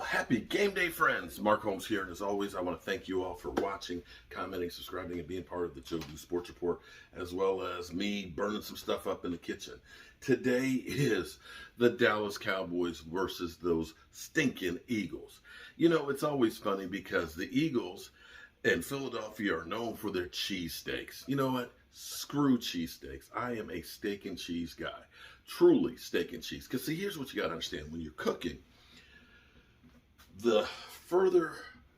Happy game day, friends. Mark Holmes here, and as always, I want to thank you all for watching, commenting, subscribing, and being part of the Joe Do Sports Report, as well as me burning some stuff up in the kitchen. Today is the Dallas Cowboys versus those stinking Eagles. You know, it's always funny because the Eagles and Philadelphia are known for their cheesesteaks. You know what? Screw cheesesteaks. I am a steak and cheese guy. Truly steak and cheese. Because see, here's what you got to understand. When you're cooking, the further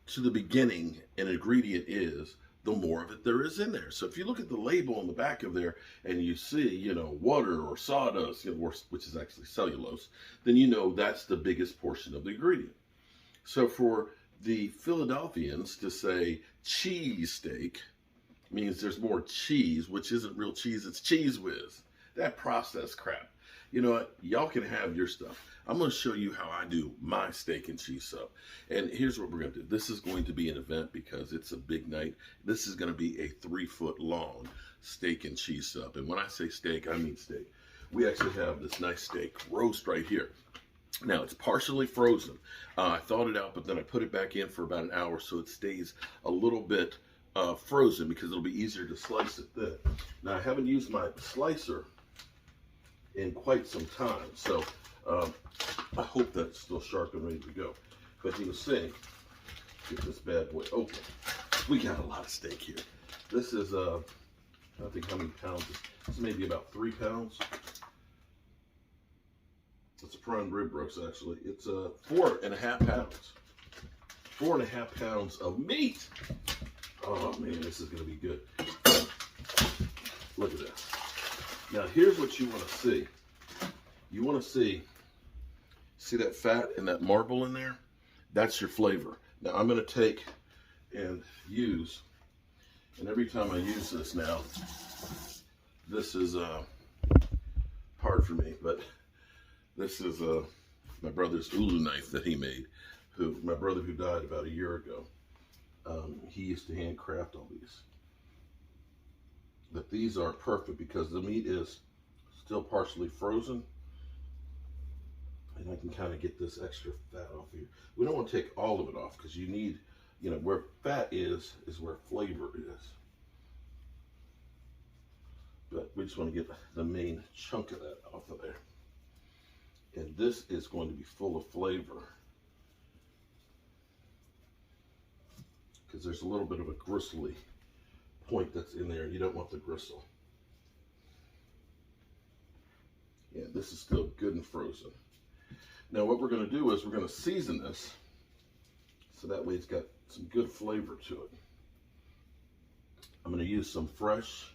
to the beginning an ingredient is, the more of it there is in there. So if you look at the label on the back of there and you see, water or sawdust, which is actually cellulose, then you know that's the biggest portion of the ingredient. So for the Philadelphians to say cheese steak means there's more cheese, which isn't real cheese, it's cheese whiz. That processed crap. You know what? Y'all can have your stuff. I'm going to show you how I do my steak and cheese sub. And here's what we're going to do. This is going to be an event because it's a big night. This is going to be a 3-foot long steak and cheese sub. And when I say steak, I mean steak. We actually have this nice steak roast right here. Now, it's partially frozen. I thawed it out, but then I put it back in for about an hour so it stays a little bit frozen because it'll be easier to slice it thin. Now, I haven't used my slicer in quite some time, so I hope that's still sharp and ready to go. But you can see, get this bad boy open. We got a lot of steak here. This is, I think how many pounds? This is maybe about 3 pounds. It's a prime rib roast, actually. It's 4.5 pounds. 4.5 pounds of meat. Oh man, this is gonna be good. Look at this. Now here's what you want to see. You want to see that fat and that marble in there? That's your flavor. Now I'm going to take and use, and every time I use this now, this is hard for me, but this is my brother's ulu knife that he made. My brother who died about a year ago, he used to handcraft all these. But these are perfect because the meat is still partially frozen. And I can kind of get this extra fat off here. We don't want to take all of it off because you need, where fat is where flavor is. But we just want to get the main chunk of that off of there. And this is going to be full of flavor because there's a little bit of a gristly point that's in there. You don't want the gristle. Yeah, this is still good and frozen. Now what we're going to do is we're going to season this so that way it's got some good flavor to it. I'm going to use some fresh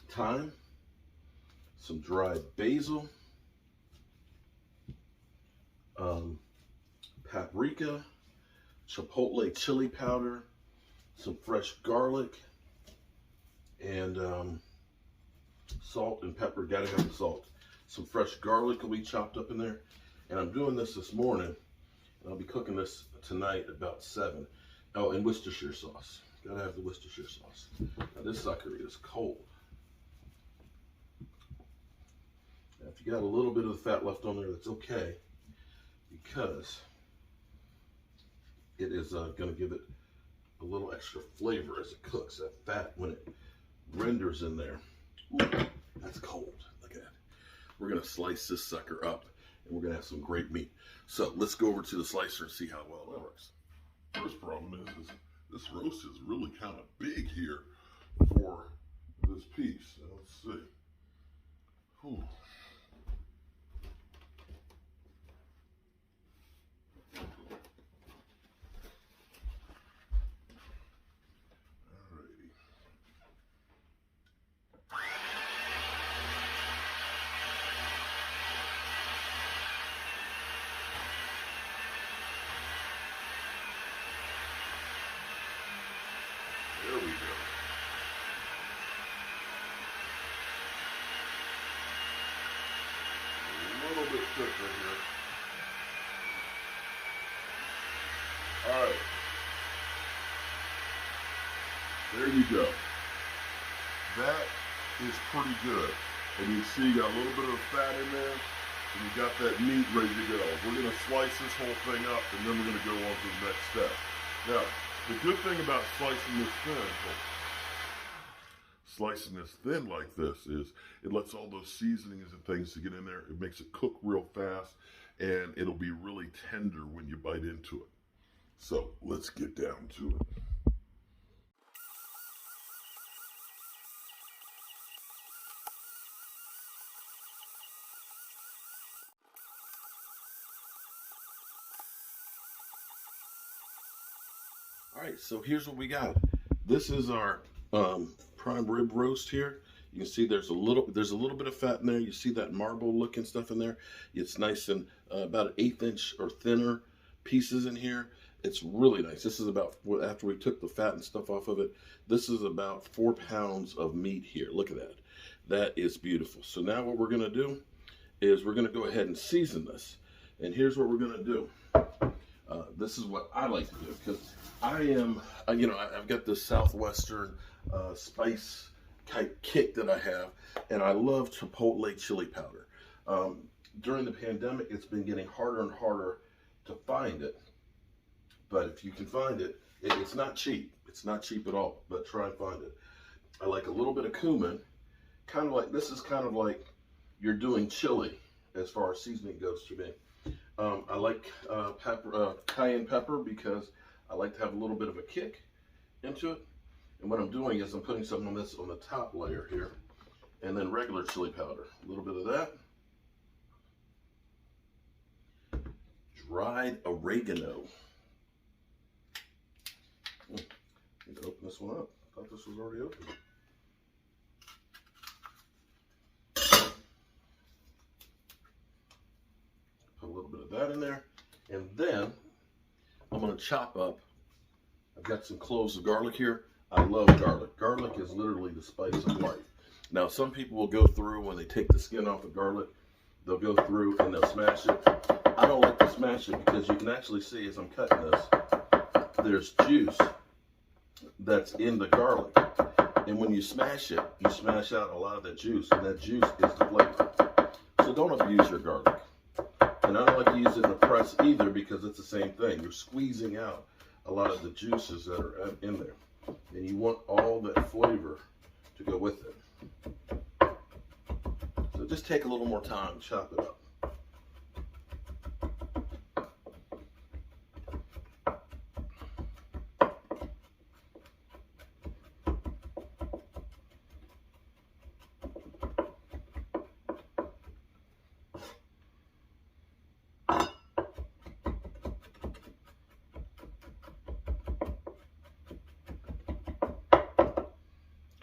thyme, some dried basil, paprika, chipotle chili powder, some fresh garlic, and salt and pepper. Gotta have the salt. Some fresh garlic will be chopped up in there. And I'm doing this morning, and I'll be cooking this tonight about 7. Oh, and Worcestershire sauce. Gotta have the Worcestershire sauce. Now this sucker is cold. Now if you got a little bit of the fat left on there, that's okay, because it is gonna give it a little extra flavor as it cooks. That fat, when it renders in there, ooh, that's cold. Look at that. We're gonna slice this sucker up, and we're gonna have some great meat. So let's go over to the slicer and see how well it works. First problem is this roast is really kind of big here for this piece. Now, let's see. Whew. There we go. A little bit thicker here. All right. There you go. That is pretty good. And you see you got a little bit of fat in there. and you got that meat ready to go. We're going to slice this whole thing up, and then we're going to go on to the next step. Now, the good thing about slicing this thin like this is it lets all those seasonings and things to get in there. It makes it cook real fast, and it'll be really tender when you bite into it. So let's get down to it. All right, so here's what we got. This is our prime rib roast here. You can see there's a little bit of fat in there. You see that marble looking stuff in there. It's nice and about an 1/8 inch or thinner pieces in here. It's really nice. This is about, after we took the fat and stuff off of it, this is about 4 pounds of meat here. Look at that. That is beautiful. So now what we're gonna do is we're gonna go ahead and season this. And here's what we're gonna do. This is what I like to do, because I am, I've got this Southwestern spice type kick that I have, and I love Chipotle chili powder. During the pandemic, it's been getting harder and harder to find it, but if you can find it, it's not cheap. It's not cheap at all, but try and find it. I like a little bit of cumin, kind of like, this is kind of like you're doing chili as far as seasoning goes to me. I like cayenne pepper, because I like to have a little bit of a kick into it. And what I'm doing is I'm putting some of this on the top layer here, and then regular chili powder. A little bit of that. Dried oregano. Need to open this one up. I thought this was already open. Put a little bit of that in there, and then I'm going to chop up. I've got some cloves of garlic here. I love garlic. Garlic is literally the spice of life. Now, some people will go through, when they take the skin off the garlic, they'll go through and they'll smash it. I don't like to smash it, because you can actually see as I'm cutting this, there's juice that's in the garlic. And when you smash it, you smash out a lot of that juice, and that juice is the flavor. So don't abuse your garlic. And I don't like to use it in a press either, because it's the same thing. You're squeezing out a lot of the juices that are in there. And you want all that flavor to go with it. So just take a little more time, chop it up.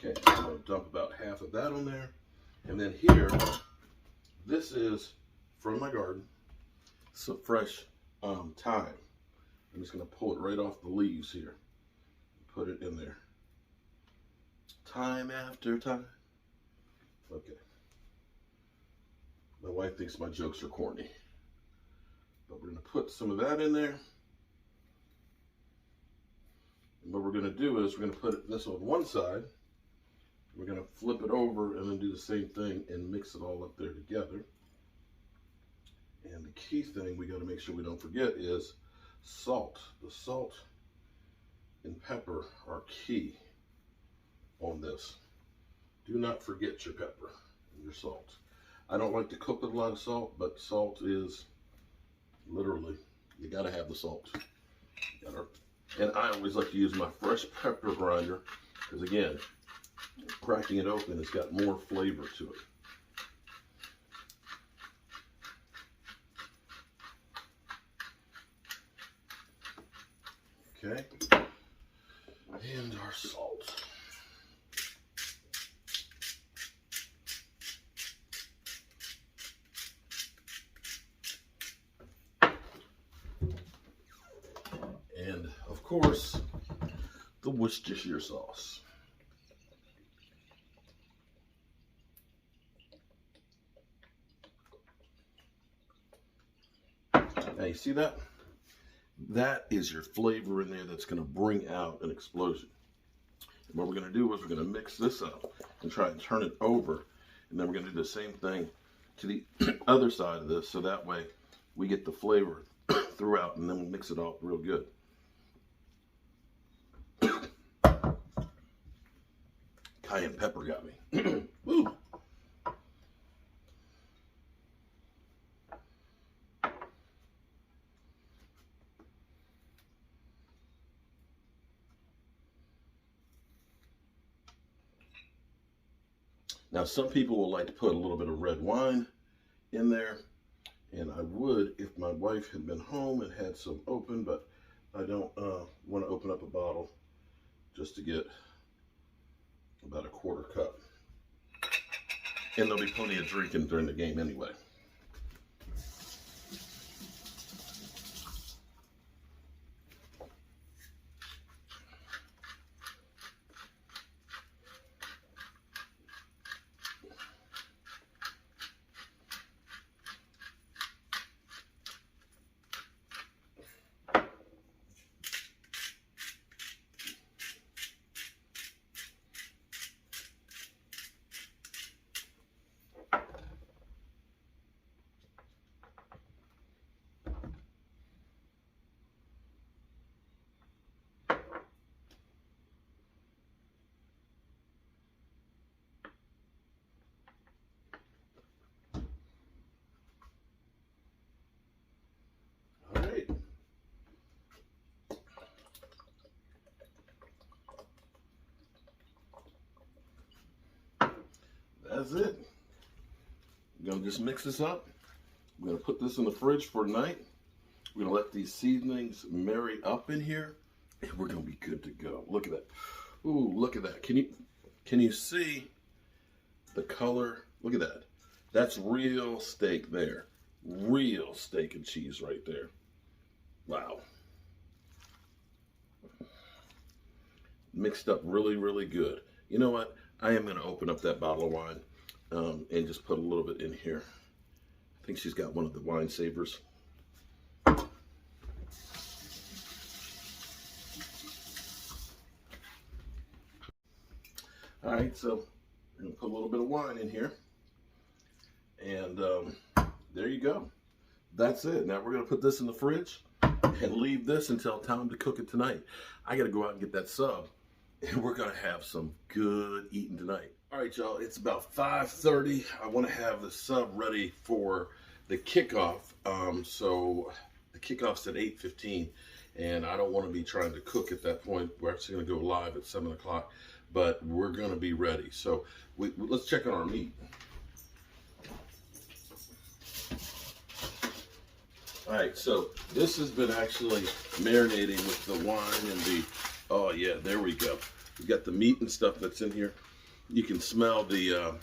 Okay, I'm going to dump about half of that on there. And then here, this is from my garden, some fresh thyme. I'm just going to pull it right off the leaves here. Put it in there. Time after time. Okay. My wife thinks my jokes are corny. But we're going to put some of that in there. And what we're going to do is we're going to put this on one side. We're going to flip it over and then do the same thing and mix it all up there together. And the key thing we got to make sure we don't forget is salt. The salt and pepper are key on this. Do not forget your pepper and your salt. I don't like to cook with a lot of salt, but salt is literally, you got to have the salt. And I always like to use my fresh pepper grinder, because again, cracking it open, it's got more flavor to it. Okay, and our salt. And of course, the Worcestershire sauce. Now you see that? That is your flavor in there that's going to bring out an explosion. And what we're going to do is we're going to mix this up and try and turn it over. And then we're going to do the same thing to the other side of this, so that way we get the flavor throughout, and then we'll mix it all real good. Cayenne pepper got me. Woo. Now, some people will like to put a little bit of red wine in there, and I would if my wife had been home and had some open, but I don't want to open up a bottle just to get about a quarter cup. And there'll be plenty of drinking during the game anyway. All right. That's it. We're gonna just mix this up. We're gonna put this in the fridge for tonight. We're gonna let these seasonings marry up in here, and we're gonna be good to go. Look at that. Ooh, look at that. Can you see the color? Look at that. That's real steak there. Real steak and cheese right there. Wow. Mixed up really, really good. You know what? I am going to open up that bottle of wine and just put a little bit in here. I think she's got one of the wine savers. All right, so I'm going to put a little bit of wine in here. And there you go. That's it. Now we're going to put this in the fridge and leave this until time to cook it tonight. I got to go out and get that sub, and we're going to have some good eating tonight. All right, y'all, it's about 5:30. I want to have the sub ready for the kickoff. So the kickoff's at 8:15, and I don't want to be trying to cook at that point. We're actually going to go live at 7 o'clock, but we're going to be ready. So let's check on our meat. All right, so this has been actually marinating with the wine and the, oh yeah, there we go. We got the meat and stuff that's in here. You can smell the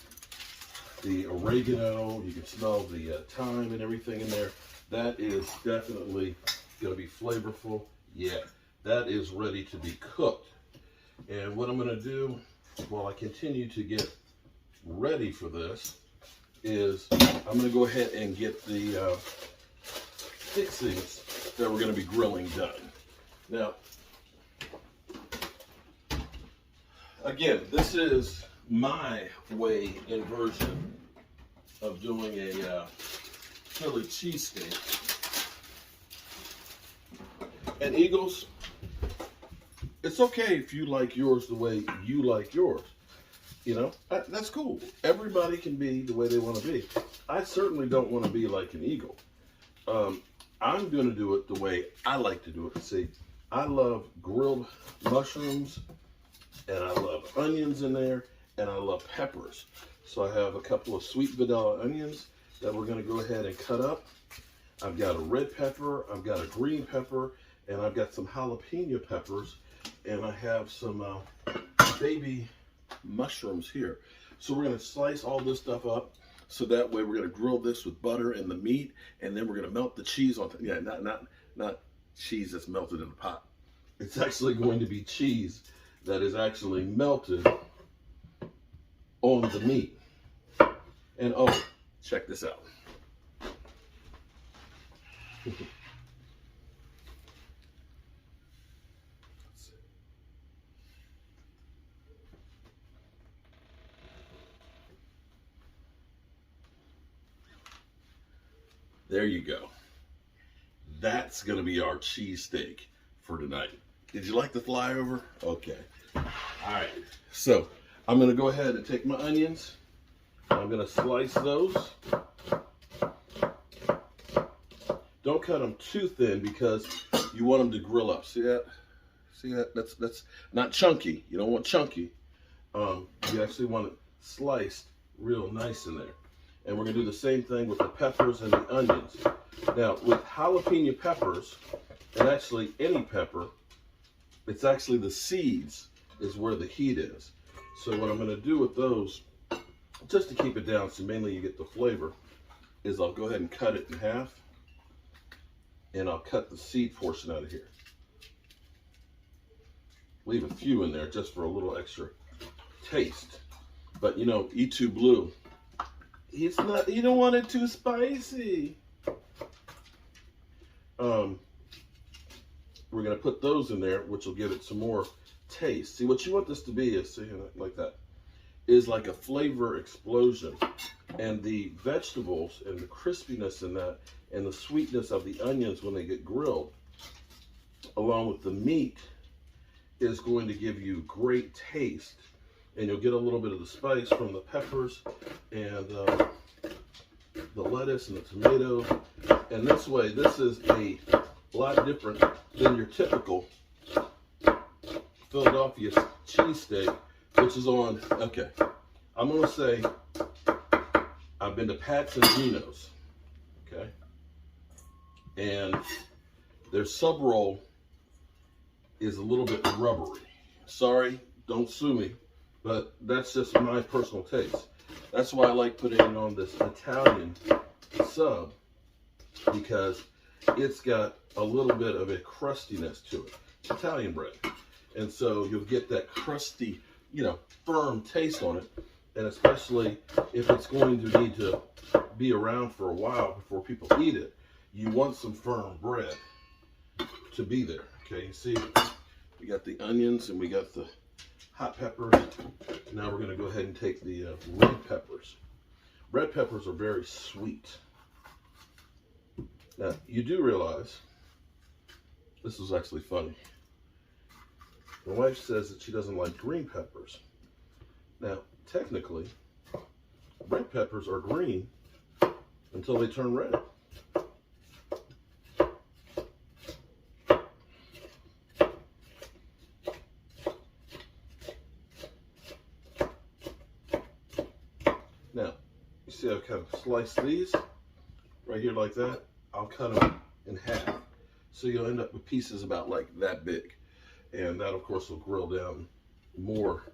oregano. You can smell the thyme and everything in there. That is definitely going to be flavorful. Yeah, that is ready to be cooked. And what I'm going to do while I continue to get ready for this is I'm going to go ahead and get the fixings that we're going to be grilling done. Now, again, this is my way and version of doing a Philly cheesesteak. And Eagles, it's okay if you like yours the way you like yours. You know, that's cool. Everybody can be the way they want to be. I certainly don't want to be like an Eagle. I'm going to do it the way I like to do it. See, I love grilled mushrooms, and I love onions in there, and I love peppers. So I have a couple of sweet vanilla onions that we're going to go ahead and cut up. I've got a red pepper, I've got a green pepper, and I've got some jalapeno peppers, and I have some baby mushrooms here. So we're going to slice all this stuff up. So that way we're going to grill this with butter and the meat, and then we're going to melt the cheese on top. Yeah, not cheese that's melted in a pot. It's actually going to be cheese that is actually melted on the meat. And oh, check this out. There you go. That's going to be our cheesesteak for tonight. Did you like the flyover? Okay. All right. So I'm going to go ahead and take my onions. I'm going to slice those. Don't cut them too thin because you want them to grill up. See that? See that? That's not chunky. You don't want chunky. You actually want it sliced real nice in there. And we're going to do the same thing with the peppers and the onions. Now, with jalapeno peppers, and actually any pepper, it's actually the seeds is where the heat is. So what I'm going to do with those, just to keep it down so mainly you get the flavor, is I'll go ahead and cut it in half. And I'll cut the seed portion out of here. Leave a few in there just for a little extra taste. But you know, E2 Blue, it's not, you don't want it too spicy. We're gonna put those in there, which will give it some more taste. See, what you want this to be is, see, like that, is like a flavor explosion. And the vegetables and the crispiness in that and the sweetness of the onions when they get grilled, along with the meat, is going to give you great taste. And you'll get a little bit of the spice from the peppers and the lettuce and the tomatoes. And this way, this is a lot different than your typical Philadelphia cheesesteak, which is on, okay, I'm going to say I've been to Pat's and Geno's, okay? And their sub roll is a little bit rubbery. Sorry, don't sue me, but that's just my personal taste. That's why I like putting it on this Italian sub, because it's got a little bit of a crustiness to it. It's Italian bread. And so you'll get that crusty, you know, firm taste on it. And especially if it's going to need to be around for a while before people eat it, you want some firm bread to be there. Okay, you see, we got the onions and we got the hot peppers. Now we're going to go ahead and take the red peppers. Red peppers are very sweet. Now, you do realize, this is actually funny. My wife says that she doesn't like green peppers. Now, technically, red peppers are green until they turn red. Now, you see I've kind of sliced these right here like that. I'll cut them in half. So you'll end up with pieces about like that big. And that, of course, will grill down more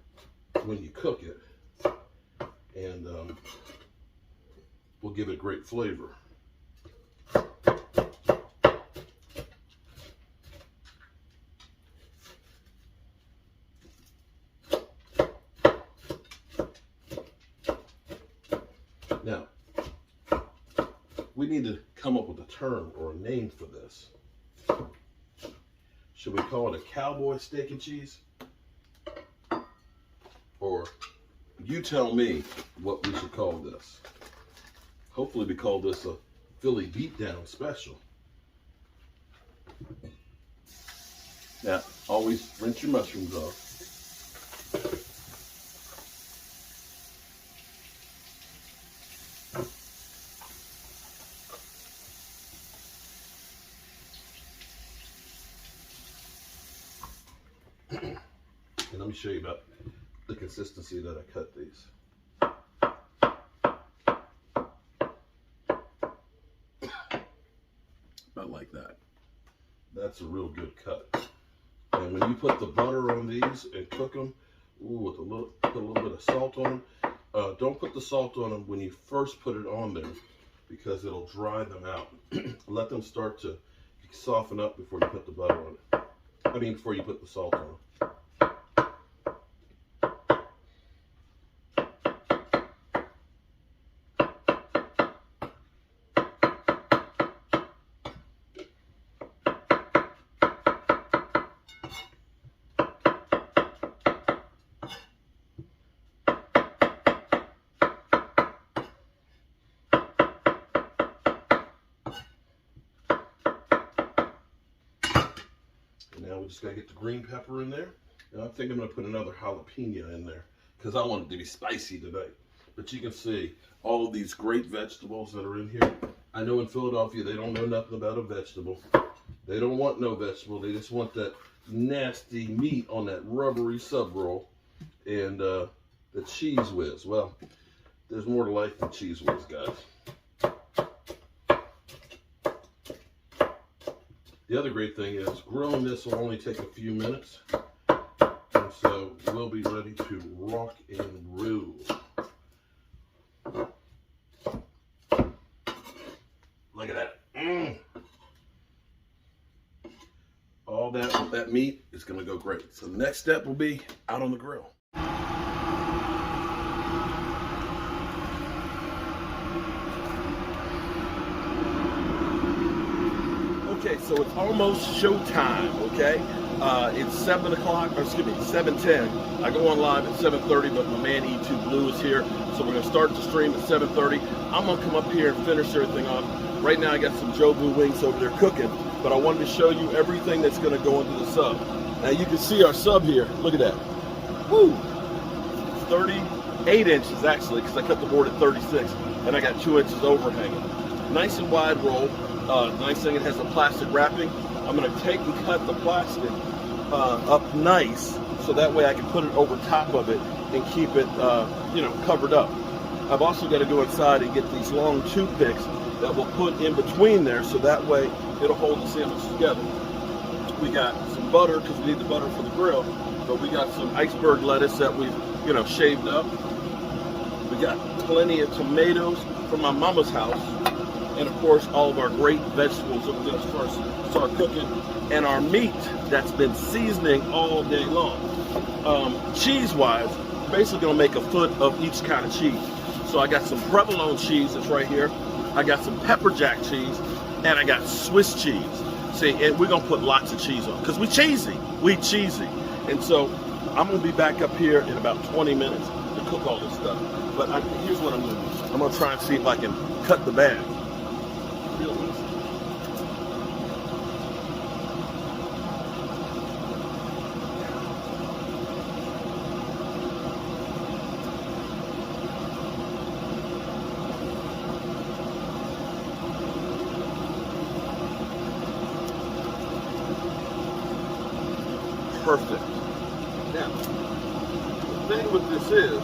when you cook it. And will give it great flavor. Now, we need to come up with a term or a name for this. Should we call it a cowboy steak and cheese? Or you tell me what we should call this. Hopefully we call this a Philly beatdown special. Now, always rinse your mushrooms off. And let me show you about the consistency that I cut these. About like that. That's a real good cut. And when you put the butter on these and cook them, ooh, with put a little bit of salt on them. Don't put the salt on them when you first put it on there, because it'll dry them out. Let them start to soften up before you put the butter on it. I mean, before you put the salt on them. Now we just gotta get the green pepper in there. And I think I'm gonna put another jalapeno in there because I want it to be spicy today. But you can see all of these great vegetables that are in here. I know in Philadelphia, they don't know nothing about a vegetable. They don't want no vegetable. They just want that nasty meat on that rubbery sub roll and the cheese whiz. Well, there's more to life than cheese whiz, guys. The other great thing is grilling this will only take a few minutes. And so we'll be ready to rock and roll. Look at that. All that meat is going to go great. So the next step will be out on the grill. Okay, so it's almost showtime, okay? It's 7 o'clock, or excuse me, 7:10. I go on live at 7:30, but my man E2 Blue is here. So we're gonna start the stream at 7:30. I'm gonna come up here and finish everything off. Right now I got some Jobu wings over there cooking, but I wanted to show you everything that's gonna go into the sub. Now you can see our sub here, look at that. Woo! It's 38 inches actually, because I cut the board at 36, and I got 2 inches overhanging. Nice and wide roll. Nice thing, it has a plastic wrapping. I'm going to take and cut the plastic up nice, so that way I can put it over top of it and keep it, covered up. I've also got to go inside and get these long toothpicks that we'll put in between there, so that way it'll hold the sandwich together. We got some butter, because we need the butter for the grill, but we got some iceberg lettuce that we've, shaved up. We got plenty of tomatoes from my mama's house. And of course, all of our great vegetables that we're going to start cooking, and our meat that's been seasoning all day long. Cheese-wise, basically going to make a foot of each kind of cheese. So I got some provolone cheese that's right here. I got some pepper jack cheese, and I got Swiss cheese. See, and we're going to put lots of cheese on because we cheesy. And so I'm going to be back up here in about 20 minutes to cook all this stuff. But here's what I'm going to do. I'm going to try and see if I can cut the bag. Real easy. Perfect. Now, the thing with this is,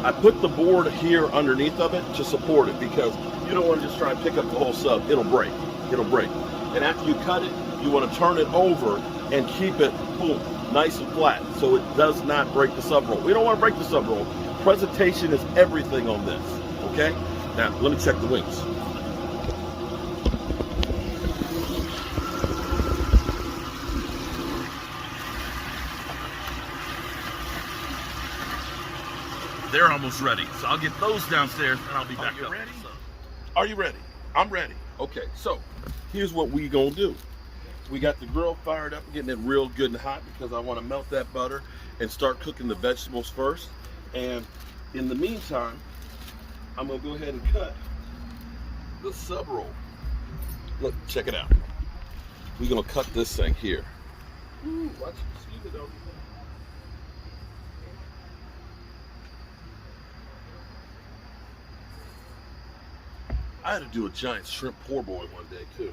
I put the board here underneath of it to support it because you don't want to just try and pick up the whole sub. It'll break. And after you cut it, you want to turn it over and keep it, boom, nice and flat so it does not break the sub roll. We don't want to break the sub roll. Presentation is everything on this, okay? Now, let me check the wings. They're almost ready. So I'll get those downstairs and I'll be back up. Ready? Are you ready? I'm ready. Okay, so here's what we gonna do. We got the grill fired up, getting it real good and hot because I want to melt that butter and start cooking the vegetables first. And in the meantime, I'm gonna go ahead and cut the sub roll. Look, check it out. We're gonna cut this thing here. Ooh, watch, excuse me though. I had to do a giant shrimp poor boy one day too.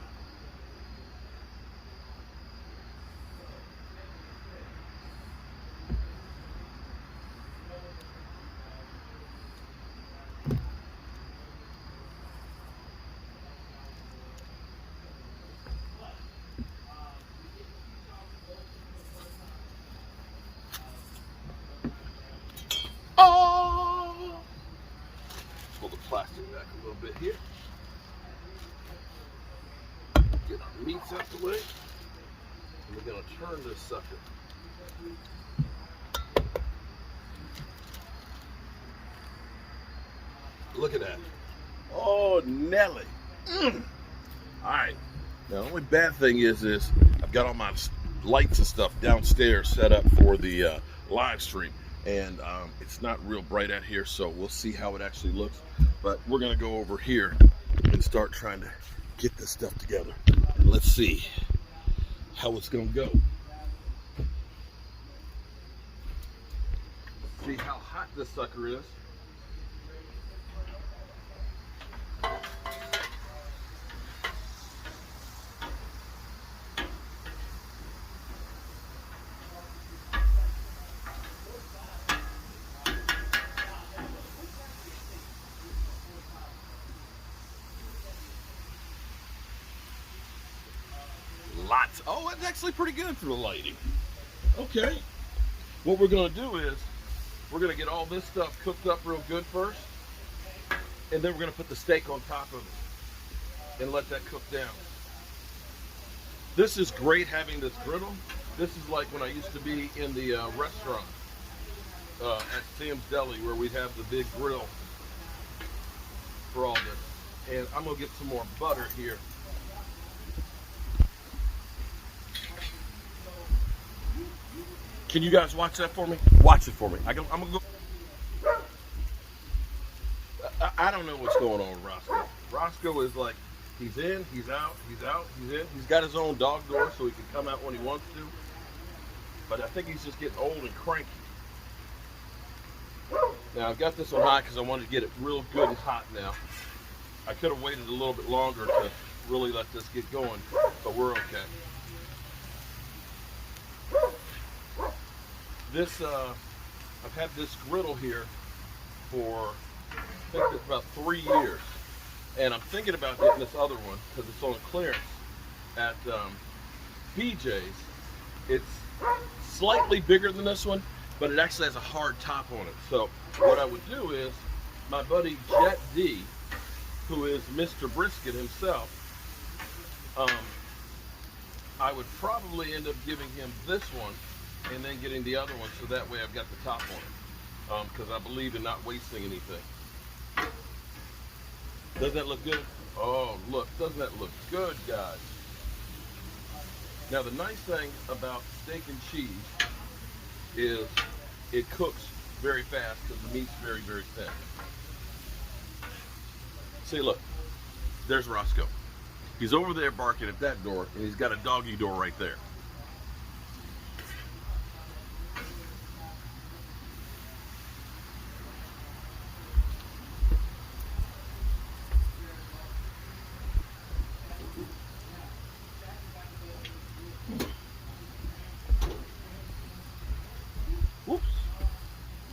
Oh! Pull the plastic back a little bit here. Get our meats out the way. And we're going to turn this sucker. Look at that. Oh, Nelly. All right. Now, the only bad thing is I've got all my lights and stuff downstairs set up for the live stream. And it's not real bright out here, so we'll see how it actually looks. But we're going to go over here and start trying to get this stuff together. let's see how it's gonna go. See how hot this sucker is. Lots. Oh, it's actually pretty good for the lighting. Okay. What we're gonna do is we're gonna get all this stuff cooked up real good first, and then we're gonna put the steak on top of it and let that cook down. This is great having this griddle. This is like when I used to be in the restaurant at Sam's Deli, where we'd have the big grill for all this. And I'm gonna get some more butter here. Can you guys watch that for me? Watch it for me. I'm gonna go. I don't know what's going on with Roscoe. Roscoe is like, he's in, he's out, he's out, he's in. He's got his own dog door so he can come out when he wants to. But I think he's just getting old and cranky. Now I've got this on high because I wanted to get it real good and hot now. I could have waited a little bit longer to really let this get going, but we're okay. This, I've had this griddle here for, I think it's about 3 years. And I'm thinking about getting this other one because it's on clearance at BJ's. It's slightly bigger than this one, but it actually has a hard top on it. So what I would do is, my buddy Jet D, who is Mr. Brisket himself, I would probably end up giving him this one and then getting the other one, so that way I've got the top on it, because I believe in not wasting anything. Doesn't that look good? Oh, look, doesn't that look good, guys? Now, the nice thing about steak and cheese is it cooks very fast because the meat's very, very thin. See, look, there's Roscoe. He's over there barking at that door, and he's got a doggy door right there. Whoops,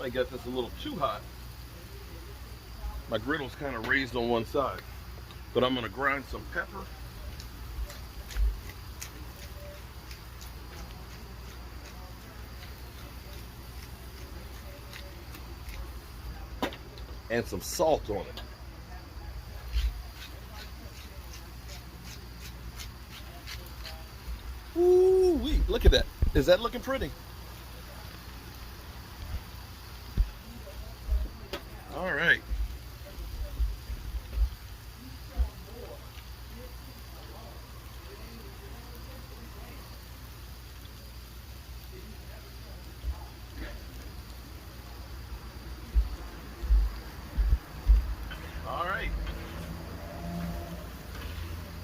I got this a little too hot. My griddle's kind of raised on one side, but I'm gonna grind some pepper. And some salt on it. Ooh-wee, look at that. Is that looking pretty? All right. All right.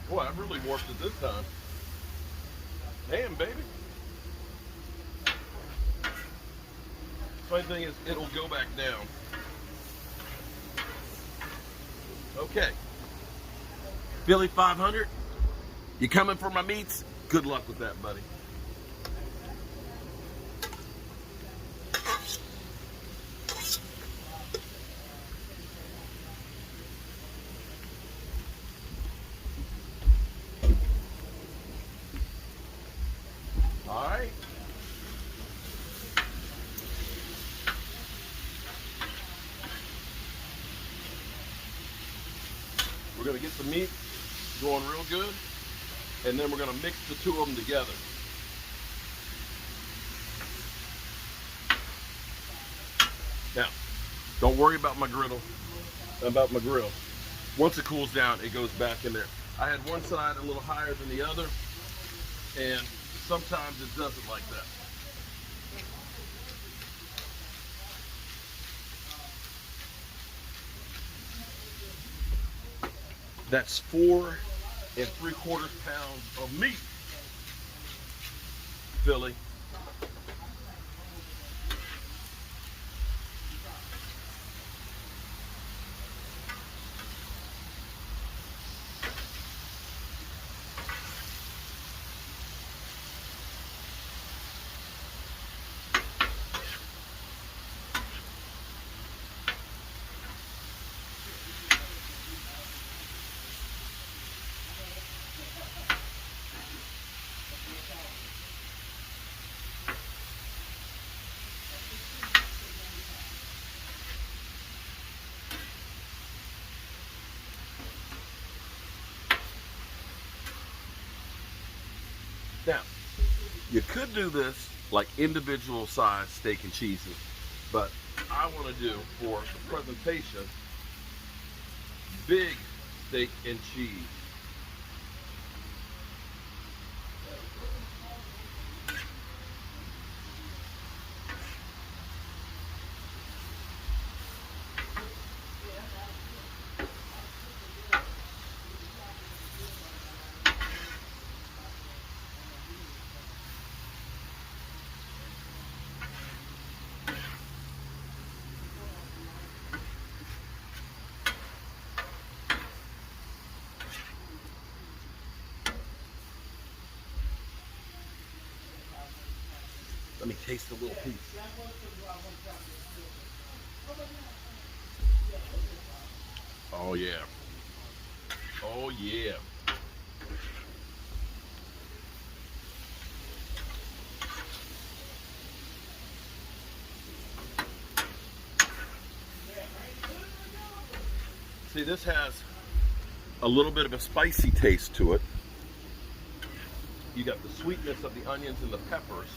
Boy, I've really warped it this time. Damn, baby. Funny thing is, it'll go back down. Okay. Billy 500, you coming for my meats? Good luck with that, buddy. All right. We're going to get the meat going real good, and then we're going to mix the two of them together. Now, don't worry about my grill. Once it cools down, it goes back in there. I had one side a little higher than the other, and sometimes it doesn't like that. That's 4 and 3/4 pounds of meat, Philly. Now, you could do this like individual size steak and cheeses, but I want to do for the presentation big steak and cheese. Let me taste a little piece. Oh yeah. Oh yeah. See, this has a little bit of a spicy taste to it. You got the sweetness of the onions and the peppers.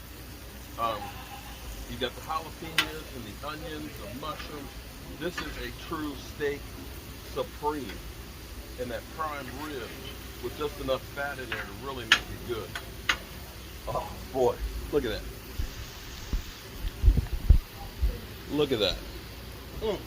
You got the jalapenos and the onions, the mushrooms. This is a true steak supreme. And that prime rib with just enough fat in there to really make it good. Oh boy, look at that. Look at that. Mm.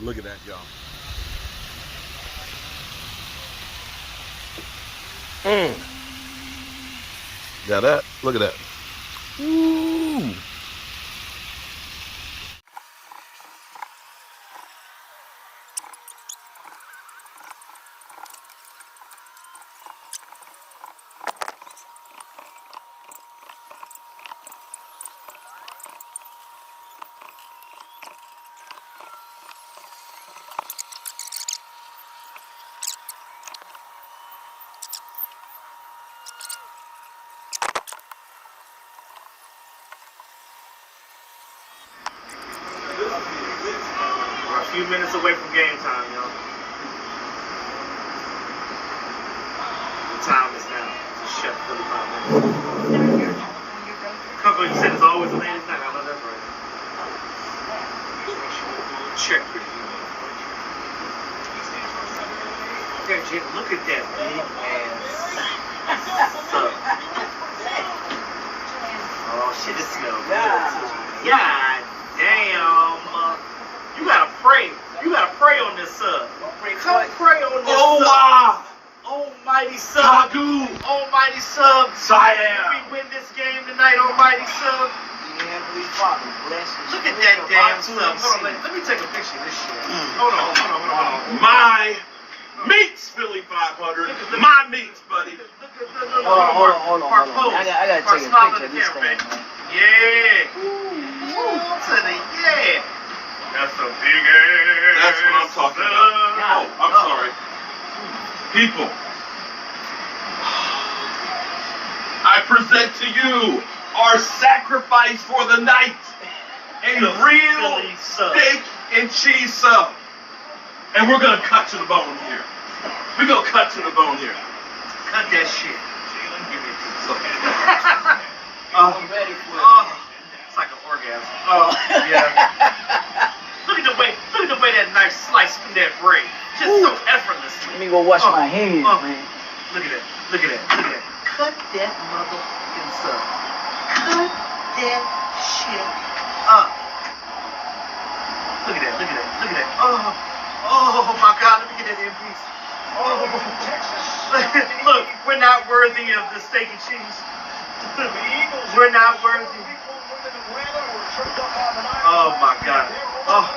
Look at that, y'all. Got that? Look at that. Ooh. We're a few minutes away from game time, y'all. The time is now. It's Chef 35 minutes. Coco, you said it's always a ladies' night. I know that's right. Check for you. Okay, Jim, look at that big ass sub. Oh shit, it smells good. God damn. You gotta pray. You gotta pray on this sub. Come pray on this sub. Wow. Almighty sub. Almighty sub. We win this game tonight, almighty sub. Look at that damn sub. Hold on, let me take a picture of this shit. Hold on. My meats, Philly 500. My meats, buddy. Hold on. I gotta take a picture of this thing. Yeah. To the yeah. That's a big ass. That's what I'm talking about. sub. Oh, I'm sorry. People, I present to you our sacrifice for the night. A real Philly sub. steak and cheese sub. And we're going to cut to the bone here. We're going to cut to the bone here. Cut that shit. Give me a piece. I'm ready for it. Oh, it's like an orgasm. Oh, yeah. Look at the way that knife sliced through that bread. Just so effortlessly. Let me go wash my hands, man. Look at that. Look at that. Look at that. Cut that motherfucking sub. Cut that shit up. Look at that. Look at that. Look at that. Oh my God. Let me get that in piece. Oh, look, we're not worthy of the steak and cheese. We're not worthy. Oh my God. Oh.